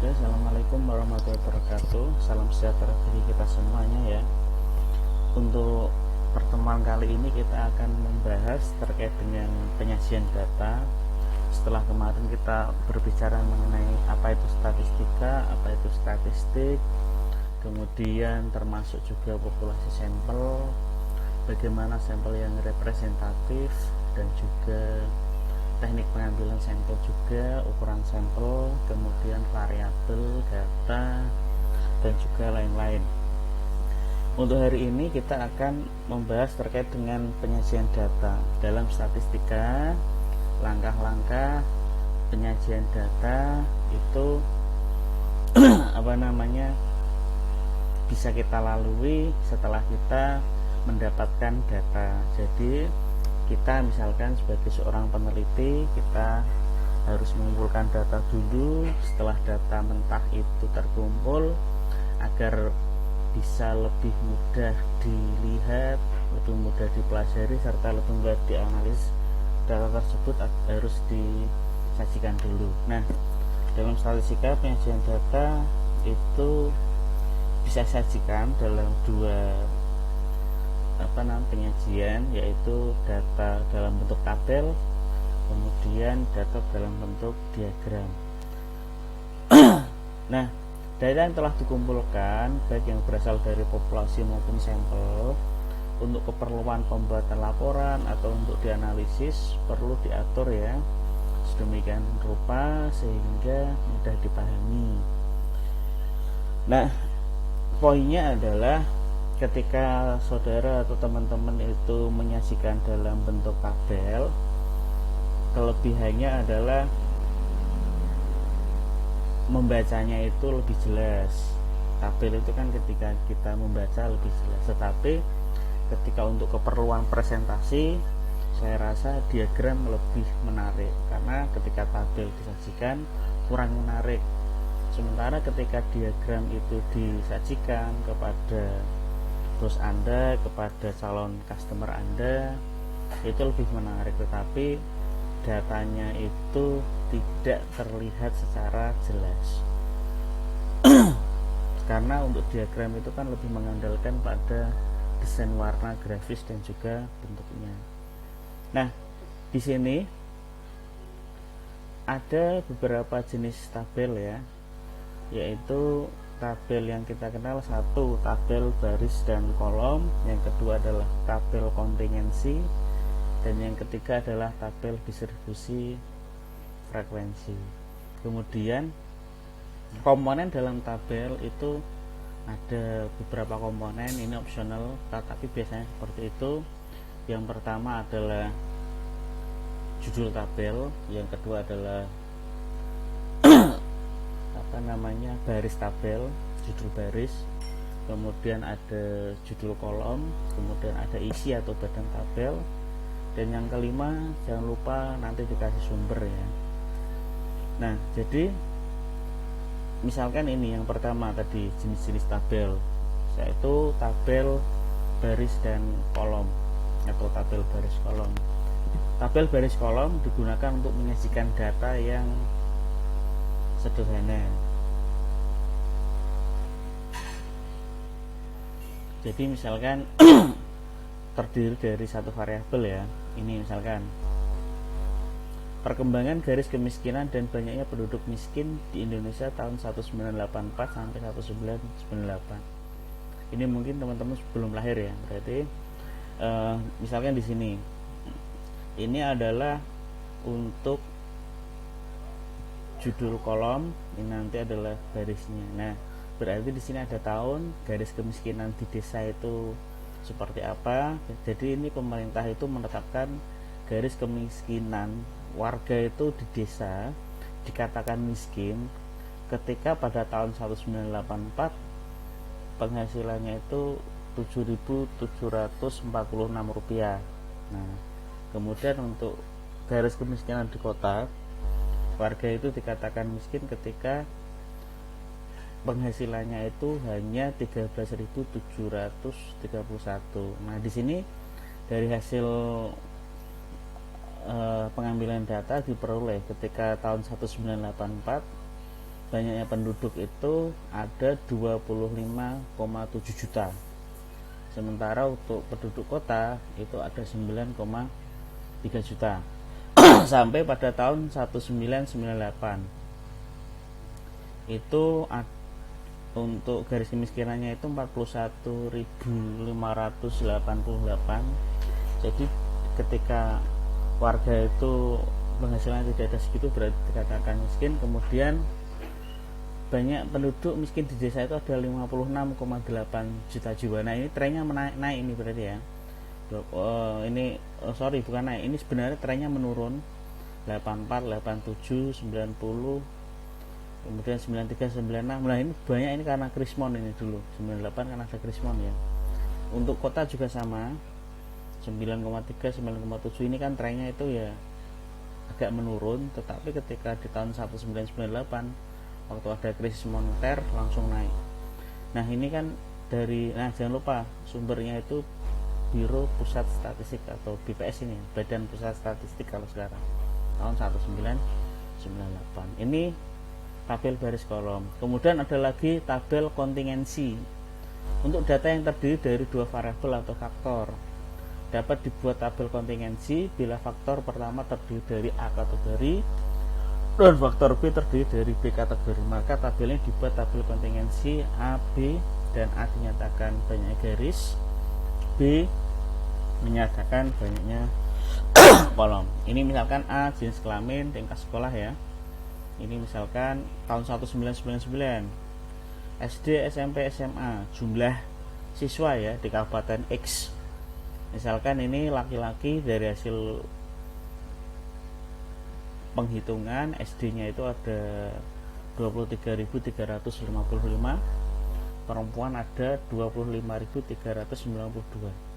Oke, assalamualaikum warahmatullahi wabarakatuh. Salam sejahtera bagi kita semuanya ya. Untuk pertemuan kali ini kita akan membahas terkait dengan penyajian data. Setelah kemarin kita berbicara mengenai apa itu statistika, apa itu statistik, kemudian termasuk juga populasi sampel, bagaimana sampel yang representatif, dan juga teknik pengambilan sampel juga, ukuran sampel, kemudian variabel, data, dan juga lain-lain. Untuk hari ini kita akan membahas terkait dengan penyajian data dalam statistika. Langkah-langkah penyajian data itu bisa kita lalui setelah kita mendapatkan data. Jadi kita misalkan sebagai seorang peneliti, kita harus mengumpulkan data dulu. Setelah data mentah itu terkumpul, agar bisa lebih mudah dilihat, lebih mudah dipelajari, serta lebih mudah dianalisis, data tersebut harus disajikan dulu. Nah, dalam statistika penyajian data itu bisa disajikan dalam dua penyajian, yaitu data dalam bentuk tabel, kemudian data dalam bentuk diagram. Nah, data yang telah dikumpulkan baik yang berasal dari populasi maupun sampel untuk keperluan pembuatan laporan atau untuk dianalisis perlu diatur ya sedemikian rupa sehingga mudah dipahami. Nah, poinnya adalah ketika saudara atau teman-teman itu menyajikan dalam bentuk tabel, kelebihannya adalah membacanya itu lebih jelas. Tabel itu kan ketika kita membaca lebih jelas, tetapi ketika untuk keperluan presentasi saya rasa diagram lebih menarik, karena ketika tabel disajikan kurang menarik. Sementara ketika diagram itu disajikan kepada bos Anda, kepada calon customer Anda, itu lebih menarik, tetapi datanya itu tidak terlihat secara jelas. Karena untuk diagram itu kan lebih mengandalkan pada desain warna, grafis, dan juga bentuknya. Nah, di sini ada beberapa jenis tabel ya, yaitu tabel yang kita kenal, satu tabel baris dan kolom, yang kedua adalah tabel kontingensi, dan yang ketiga adalah tabel distribusi frekuensi. Kemudian komponen dalam tabel itu ada beberapa komponen, ini opsional tetapi biasanya seperti itu. Yang pertama adalah judul tabel, yang kedua adalah baris tabel, judul baris, kemudian ada judul kolom, kemudian ada isi atau badan tabel, dan yang kelima jangan lupa nanti dikasih sumber ya. Nah, jadi misalkan ini yang pertama tadi jenis-jenis tabel, yaitu tabel baris dan kolom atau tabel baris kolom. Tabel baris kolom digunakan untuk menyajikan data yang sederhana. Jadi misalkan terdiri dari satu variabel ya. Ini misalkan perkembangan garis kemiskinan dan banyaknya penduduk miskin di Indonesia tahun 1984 sampai 1998. Ini mungkin teman-teman belum lahir ya. Berarti misalkan di sini ini adalah untuk judul kolom, ini nanti adalah barisnya. Nah, berarti di sini ada tahun, garis kemiskinan di desa itu seperti apa. Jadi ini pemerintah itu menetapkan garis kemiskinan warga itu di desa dikatakan miskin ketika pada tahun 1984 penghasilannya itu Rp7.746. Nah, kemudian untuk garis kemiskinan di kota, warga itu dikatakan miskin ketika penghasilannya itu hanya 13.731. Nah, di sini dari hasil pengambilan data diperoleh ketika tahun 1984 banyaknya penduduk itu ada 25,7 juta. Sementara untuk penduduk kota itu ada 9,3 juta. Sampai pada tahun 1998 itu untuk garis kemiskinannya itu 41.588. Jadi ketika warga itu penghasilan tidak ada segitu berarti dikatakan miskin. Kemudian banyak penduduk miskin di desa itu ada 56,8 juta jiwa. Nah ini trennya naik ini berarti ya. Bukan naik, ini sebenarnya trennya menurun. 84, 87, 90, kemudian 93, 96. Nah ini banyak ini karena krismon ini dulu. 98 karena ada krismon ya. Untuk kota juga sama, 9,3, 9,7. Ini kan trennya itu ya agak menurun, tetapi ketika di tahun 1998 waktu ada krisis moneter langsung naik. Nah ini kan jangan lupa sumbernya itu Biro Pusat Statistik atau BPS ini, Badan Pusat Statistik kalau sekarang, tahun 1998. Ini tabel baris kolom. Kemudian ada lagi tabel kontingensi. Untuk data yang terdiri dari dua variabel atau faktor, dapat dibuat tabel kontingensi bila faktor pertama terdiri dari A kategori dan faktor B terdiri dari B kategori. Maka tabelnya dibuat tabel kontingensi A, B, dan A dinyatakan banyak garis, B menyatakan banyaknya kolom. Ini misalkan A jenis kelamin, tingkat sekolah ya. Ini misalkan tahun 1999 SD, SMP, SMA, jumlah siswa ya di Kabupaten X. Misalkan ini laki-laki, dari hasil penghitungan SD-nya itu ada 23.355, perempuan ada 25.392.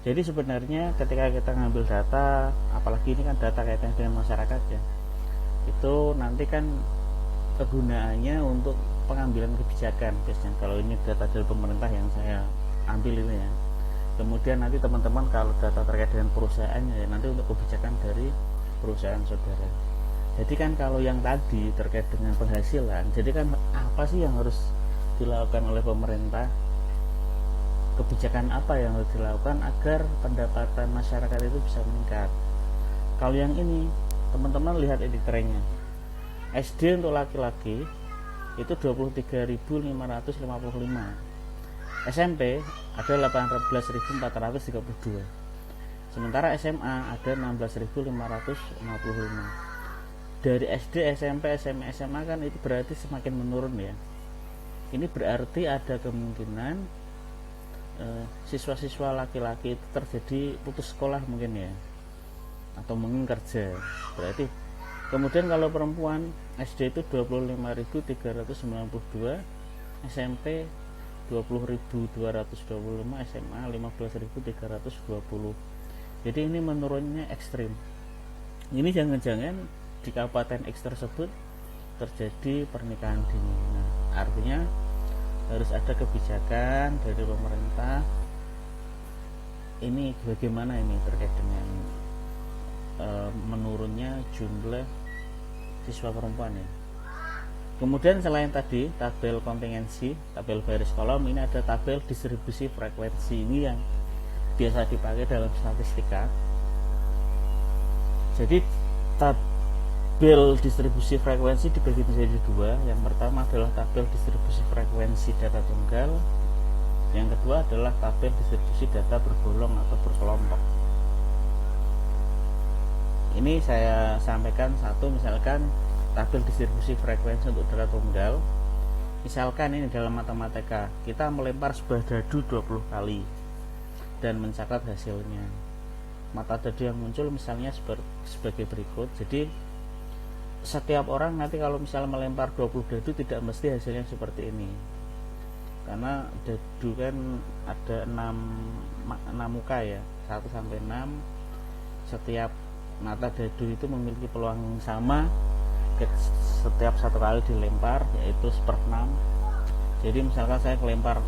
Jadi sebenarnya ketika kita ngambil data, apalagi ini kan data kaitan dengan masyarakat ya, itu nanti kan kegunaannya untuk pengambilan kebijakan biasanya. Kalau ini data dari pemerintah yang saya ambil ini ya. Kemudian nanti teman-teman kalau data terkait dengan perusahaannya ya nanti untuk kebijakan dari perusahaan saudara. Jadi kan kalau yang tadi terkait dengan penghasilan, jadi kan apa sih yang harus dilakukan oleh pemerintah? Kebijakan apa yang harus dilakukan agar pendapatan masyarakat itu bisa meningkat? Kalau yang ini, teman-teman lihat ini trennya. SD untuk laki-laki itu 23.555. SMP ada 18.432. Sementara SMA ada 16.555. Dari SD, SMP, SMA kan itu berarti semakin menurun ya. Ini berarti ada kemungkinan siswa-siswa laki-laki itu terjadi putus sekolah mungkin ya, atau mungkin kerja. Berarti kemudian kalau perempuan SD itu 25.392, SMP 20.225, SMA 15.320. Jadi ini menurunnya ekstrim. Ini jangan-jangan di Kabupaten X tersebut terjadi pernikahan dini. Nah, artinya harus ada kebijakan dari pemerintah. Ini bagaimana ini terkait dengan menurunnya jumlah siswa perempuan ya. Kemudian selain tadi tabel kontingensi, tabel baris kolom, ini ada tabel distribusi frekuensi. Ini yang biasa dipakai dalam statistika. Jadi tabel distribusi frekuensi dibagi menjadi dua. Yang pertama adalah tabel distribusi frekuensi data tunggal. Yang kedua adalah tabel distribusi data bergolong atau berkelompok. Ini saya sampaikan satu, misalkan tabel distribusi frekuensi untuk data tunggal. Misalkan ini dalam matematika kita melempar sebuah dadu 20 kali dan mencatat hasilnya. Mata dadu yang muncul misalnya sebagai berikut. Jadi setiap orang nanti kalau misalnya melempar 20 dadu tidak mesti hasilnya seperti ini, karena dadu kan ada 6 muka ya, 1 sampai 6. Setiap mata dadu itu memiliki peluang yang sama setiap satu kali dilempar, yaitu 1/6. Jadi misalkan saya kelempar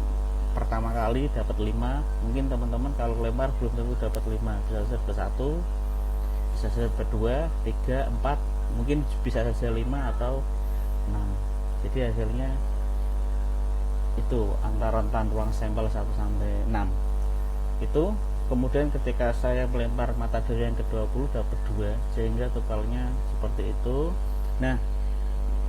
pertama kali dapat 5, mungkin teman-teman kalau lempar belum tentu dapat 5, bisa saja dapat 1, bisa saja dapat 2, 3, 4, mungkin bisa saja 5 atau 6. Jadi hasilnya itu antara rentan ruang sampel 1 sampai 6 itu. Kemudian ketika saya melempar matahari yang ke-20 dapat 2, sehingga totalnya seperti itu. Nah,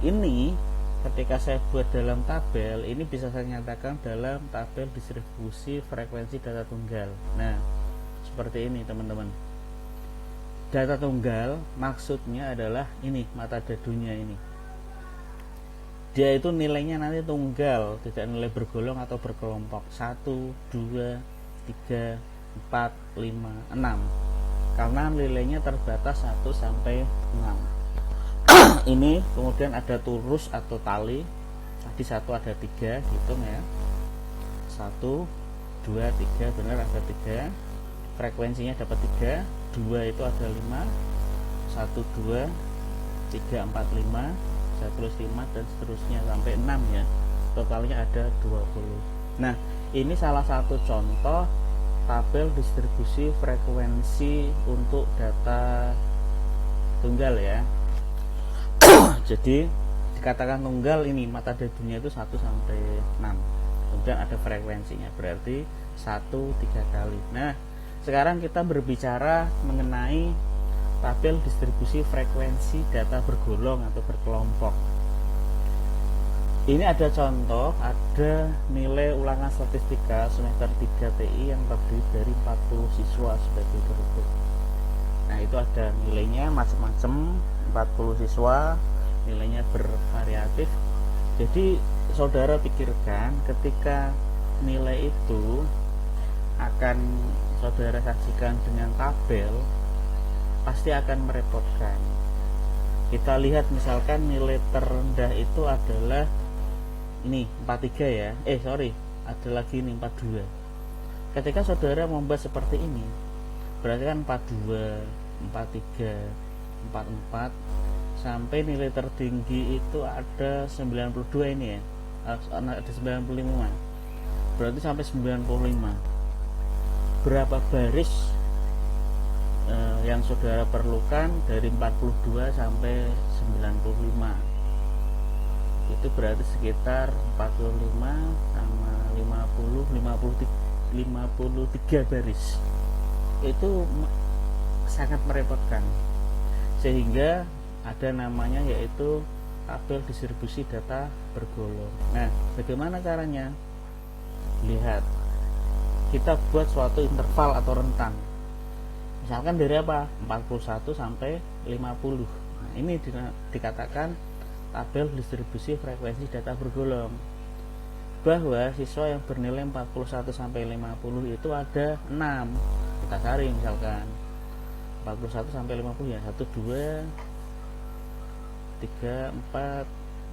ini ketika saya buat dalam tabel, ini bisa saya nyatakan dalam tabel distribusi frekuensi data tunggal. Nah, seperti ini teman-teman. Data tunggal maksudnya adalah ini mata dadunya ini. Dia itu nilainya nanti tunggal, tidak nilai bergolong atau berkelompok. 1, 2, 3, 4, 5, 6. Karena nilainya terbatas 1 sampai 6. Ini kemudian ada turus atau tali. Tadi 1 ada 3, hitung ya. 1, 2, 3, benar ada 3. Frekuensinya dapat 3. 2 itu ada 5. 1, 2, 3, 4, 5, 105 dan seterusnya sampai 6 ya. Totalnya ada 20. Nah, ini salah satu contoh tabel distribusi frekuensi untuk data tunggal ya. Jadi dikatakan tunggal ini mata dadunya itu 1 sampai 6. Kemudian ada frekuensinya, berarti 1 3 kali. Nah, sekarang kita berbicara mengenai tabel distribusi frekuensi data bergolong atau berkelompok. Ini ada contoh, ada nilai ulangan statistika semester 3 TI yang terdiri dari 40 siswa sebagai berikut. Nah, itu ada nilainya macam-macam, 40 siswa, nilainya bervariatif. Jadi saudara pikirkan ketika nilai itu akan saudara saksikan dengan tabel, pasti akan merepotkan. Kita lihat misalkan nilai terendah itu adalah ini 43 ya. Ada lagi ini 42. Ketika saudara membuat seperti ini, berarti kan 42, 43, 44 sampai nilai tertinggi itu ada 92 ini ya. Ada 95. Berarti sampai 95. Berapa baris yang saudara perlukan dari 42 sampai 95? Itu berarti sekitar 45 sama 53 baris. Itu sangat merepotkan, sehingga ada namanya yaitu tabel distribusi data bergolong. Nah, bagaimana caranya? Lihat, kita buat suatu interval atau rentang. Misalkan dari apa? 41 sampai 50. Nah, ini dikatakan tabel distribusi frekuensi data bergolong, bahwa siswa yang bernilai 41 sampai 50 itu ada 6. Kita cari misalkan 41 sampai 50 ya, 1 2 3 4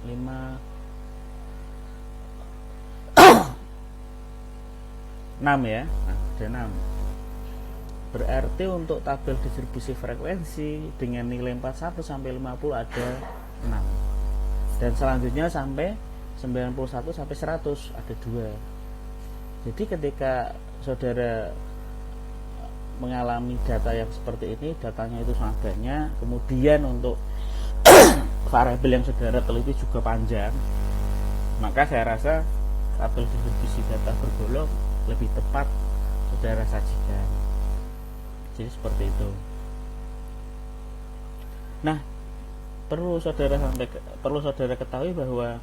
5 6 ya. Nah, ada 6. Berarti untuk tabel distribusi frekuensi dengan nilai 41 sampai 50 ada 6. Dan selanjutnya sampai 91 sampai 100 ada 2. Jadi ketika saudara mengalami data yang seperti ini, datanya itu sangat banyak, kemudian untuk variabel yang saudara teliti juga panjang, maka saya rasa tabel distribusi data bergolong lebih tepat saudara sajikan. Jadi seperti itu. Nah, perlu saudara ketahui bahwa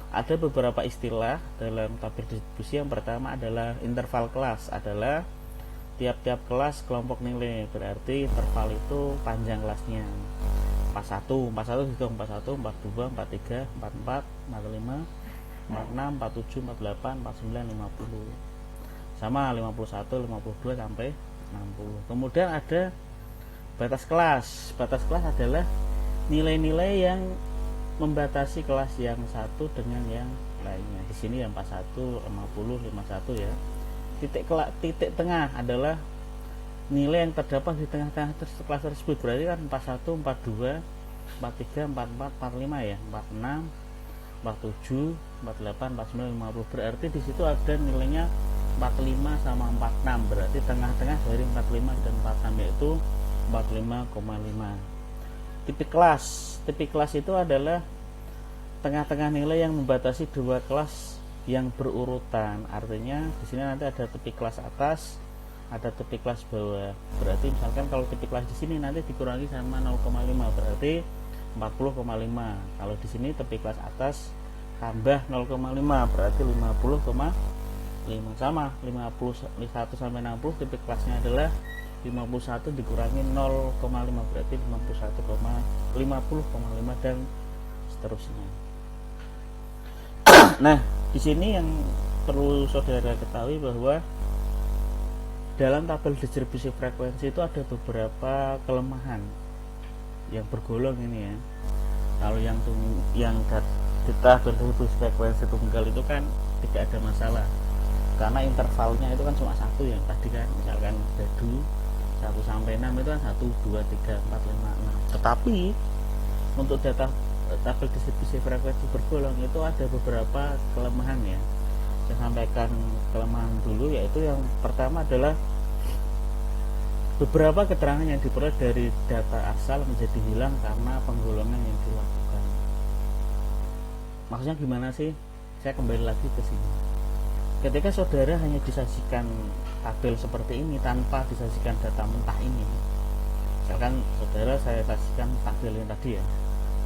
ada beberapa istilah dalam tabel distribusi. Yang pertama adalah interval kelas, adalah tiap-tiap kelas kelompok nilai, berarti interval itu panjang kelasnya. 41 hitung 41, 42, 43, 44, 45, 46, 47, 48, 49, 50. Sama 51, 52 sampai 60. Kemudian ada batas kelas. Batas kelas adalah nilai-nilai yang membatasi kelas yang satu dengan yang lainnya. Di sini yang 41, 50, 51 ya. Titik tengah adalah nilai yang terdapat di tengah-tengah kelas tersebut. Berarti kan 41, 42, 43, 44, 45 ya. 46, 47, 48, 49, 50. Berarti di situ ada nilainya 45 sama 46. Berarti tengah-tengah dari 45 dan 46 yaitu 45,5. Tipe kelas itu adalah tengah-tengah nilai yang membatasi dua kelas yang berurutan. Artinya di sini nanti ada tepi kelas atas, ada tepi kelas bawah. Berarti misalkan kalau tepi kelas di sini nanti dikurangi sama 0,5 berarti 40,5. Kalau di sini tepi kelas atas tambah 0,5 berarti 50,5. Sama 51 sampai 60 tepi kelasnya adalah 51 dikurangi 0,5 berarti 50,5 dan seterusnya. Nah, di sini yang perlu saudara ketahui bahwa dalam tabel distribusi frekuensi itu ada beberapa kelemahan yang bergolong ini ya. Kalau yang di tabel distribusi frekuensi tunggal itu kan tidak ada masalah, karena intervalnya itu kan cuma satu yang tadi kan, misalkan dadu 1 sampai 6 itu kan 1, 2, 3, 4, 5, 6. Tetapi untuk data tabel distribusi frekuensi bergolong itu ada beberapa kelemahan ya. Saya sampaikan kelemahan dulu, yaitu yang pertama adalah beberapa keterangan yang diperoleh dari data asal menjadi hilang karena penggolongan yang dilakukan. Maksudnya gimana sih? Saya kembali lagi ke sini. Ketika saudara hanya disajikan tabel seperti ini tanpa disajikan data mentah ini, misalkan saudara saya sajikan tabel yang tadi ya,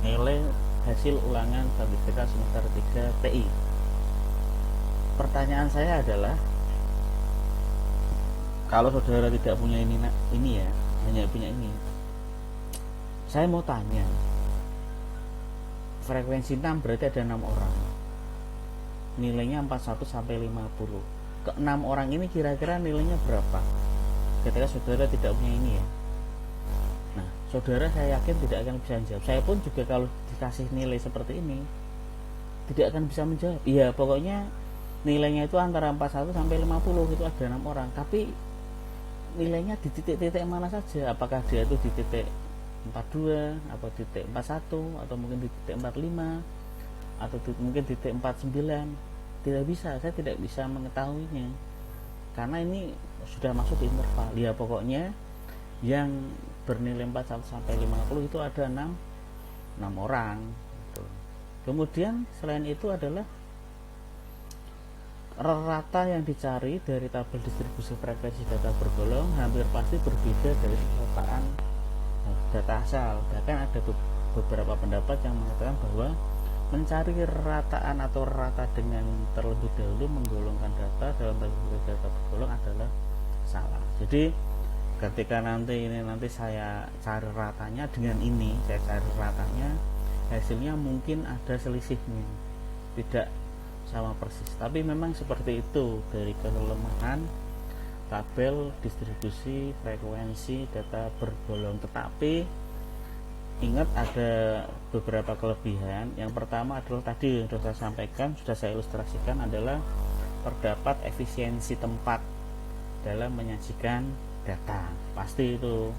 nilai hasil ulangan statistika semester 3 TI. Pertanyaan saya adalah, kalau saudara tidak punya ini ya, hanya punya ini, saya mau tanya, frekuensi 6 berarti ada 6 orang, nilainya 41 sampai 50. Ke 6 orang ini kira-kira nilainya berapa? Ketika saudara tidak punya ini ya. Nah, saudara saya yakin tidak akan bisa menjawab. Saya pun juga kalau dikasih nilai seperti ini tidak akan bisa menjawab. Iya, pokoknya nilainya itu antara 41 sampai 50, itu ada 6 orang. Tapi nilainya di titik-titik mana saja? Apakah dia itu di titik 42 atau titik 41 atau mungkin di titik 45 atau mungkin di titik 49? Tidak bisa, saya tidak bisa mengetahuinya karena ini sudah masuk di interval. Ya pokoknya yang bernilai 41 sampai 50 itu ada 6 orang gitu. Kemudian selain itu adalah rata yang dicari dari tabel distribusi frekuensi data bergolong hampir pasti berbeda dari perkataan data asal. Bahkan ada beberapa pendapat yang mengatakan bahwa mencari rataan atau rata dengan terlebih dahulu menggolongkan data dalam data bergolong adalah salah. Jadi ketika nanti saya cari ratanya dengan ini, saya cari ratanya, hasilnya mungkin ada selisihnya, tidak sama persis. Tapi memang seperti itu dari kelemahan tabel distribusi frekuensi data bergolong. Tetapi ingat ada beberapa kelebihan. Yang pertama adalah tadi yang sudah saya sampaikan, sudah saya ilustrasikan, adalah terdapat efisiensi tempat dalam menyajikan data. Pasti itu.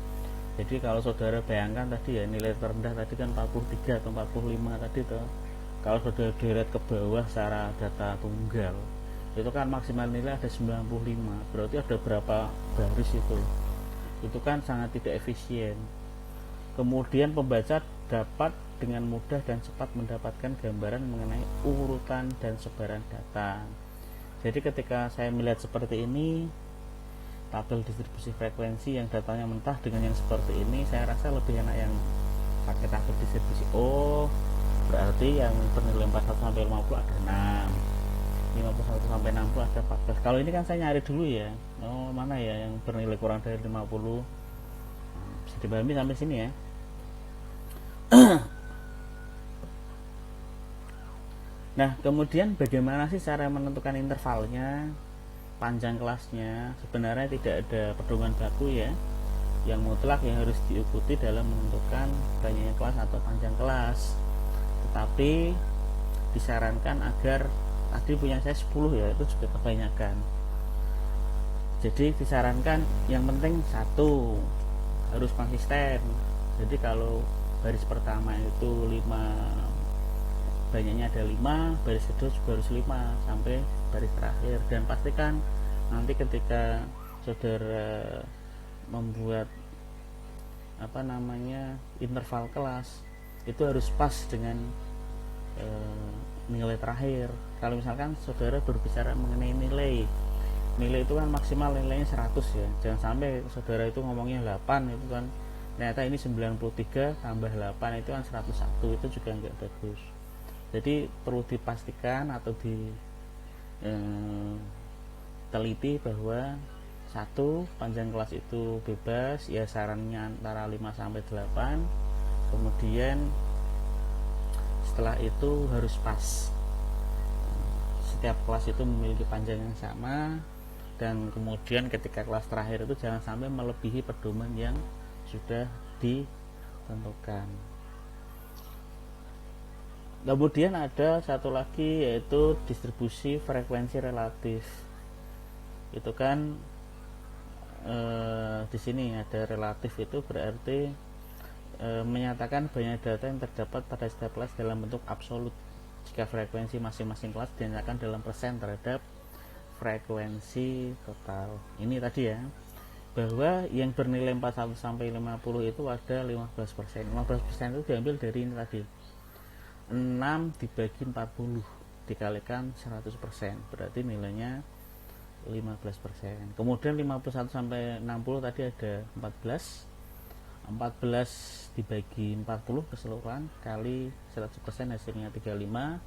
Jadi kalau saudara bayangkan tadi ya, nilai terendah tadi kan 43 atau 45 tadi tuh. Kalau saudara deret ke bawah secara data tunggal, itu kan maksimal nilai ada 95. Berarti ada berapa baris itu? Itu kan sangat tidak efisien. Kemudian pembaca dapat dengan mudah dan cepat mendapatkan gambaran mengenai urutan dan sebaran data. Jadi ketika saya melihat seperti ini, tabel distribusi frekuensi yang datanya mentah dengan yang seperti ini, saya rasa lebih enak yang pakai tabel distribusi. Oh, berarti yang bernilai 41 sampai 50 ada 6, 51 sampai 60 ada 14. Kalau ini kan saya nyari dulu ya, oh mana ya yang bernilai kurang dari 50. Bisa dipahami sampai sini ya. Nah, kemudian bagaimana sih cara menentukan intervalnya, panjang kelasnya? Sebenarnya tidak ada pedoman baku ya yang mutlak yang harus diikuti dalam menentukan banyaknya kelas atau panjang kelas. Tetapi disarankan agar, tadi punya saya 10 ya, itu juga kebanyakan. Jadi disarankan yang penting satu, harus konsisten. Jadi kalau baris pertama itu 5, banyaknya ada 5, baris kedua juga harus 5 sampai baris terakhir. Dan pastikan nanti ketika saudara membuat interval kelas itu harus pas dengan nilai terakhir. Kalau misalkan saudara berbicara mengenai nilai itu kan maksimal nilainya 100 ya, jangan sampai saudara itu ngomongnya 8 itu kan ternyata ini 93 tambah 8 itu kan 101, itu juga nggak bagus. Jadi perlu dipastikan atau teliti bahwa satu, panjang kelas itu bebas ya, sarannya antara 5 sampai 8. Kemudian setelah itu harus pas, setiap kelas itu memiliki panjang yang sama, dan kemudian ketika kelas terakhir itu jangan sampai melebihi pedoman yang sudah ditentukan. Kemudian ada satu lagi yaitu distribusi frekuensi relatif. Itu kan di sini ada relatif, itu berarti menyatakan banyak data yang terdapat pada setiap kelas dalam bentuk absolut jika frekuensi masing-masing kelas dinyatakan dalam persen terhadap frekuensi total. Ini tadi ya, bahwa yang bernilai 41 sampai 50 itu ada 15%. 15% itu diambil dari ini tadi, 6 dibagi 40 dikalikan 100%, berarti nilainya 15%. Kemudian 51 sampai 60 tadi ada 14 dibagi 40 keseluruhan kali 100% hasilnya 35.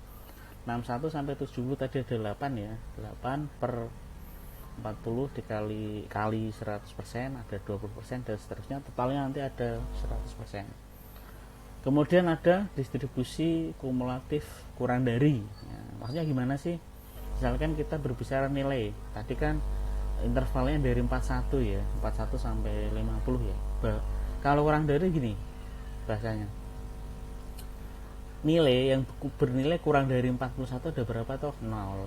61 sampai 70 tadi ada 8 ya, 8 per 40 kali 100% ada 20%, dan seterusnya, totalnya nanti ada 100%. Kemudian ada distribusi kumulatif kurang dari. Ya, maksudnya gimana sih? Misalkan kita berbicara nilai, tadi kan intervalnya dari 41 ya, 41 sampai 50 ya. Kalau kurang dari gini bahasanya, nilai yang bernilai kurang dari 41 ada berapa toh? 0.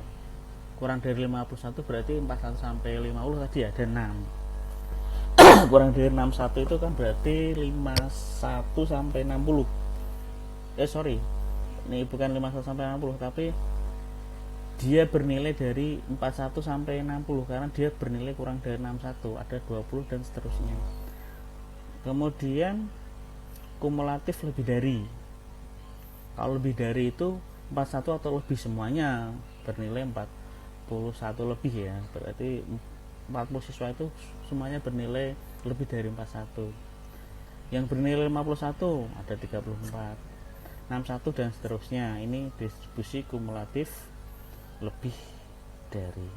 Kurang dari 51 berarti 41 sampai 50 tadi ada 6. Kurang dari 61 itu kan berarti 51 sampai 60. Ini bukan 51 sampai 60, tapi dia bernilai dari 41 sampai 60 karena dia bernilai kurang dari 61, ada 20 dan seterusnya. Kemudian kumulatif lebih dari. Kalau lebih dari itu 41 atau lebih semuanya bernilai 41 lebih ya, berarti 40 siswa itu semuanya bernilai lebih dari 41. Yang bernilai 51 ada 34, 61 dan seterusnya. Ini distribusi kumulatif lebih dari.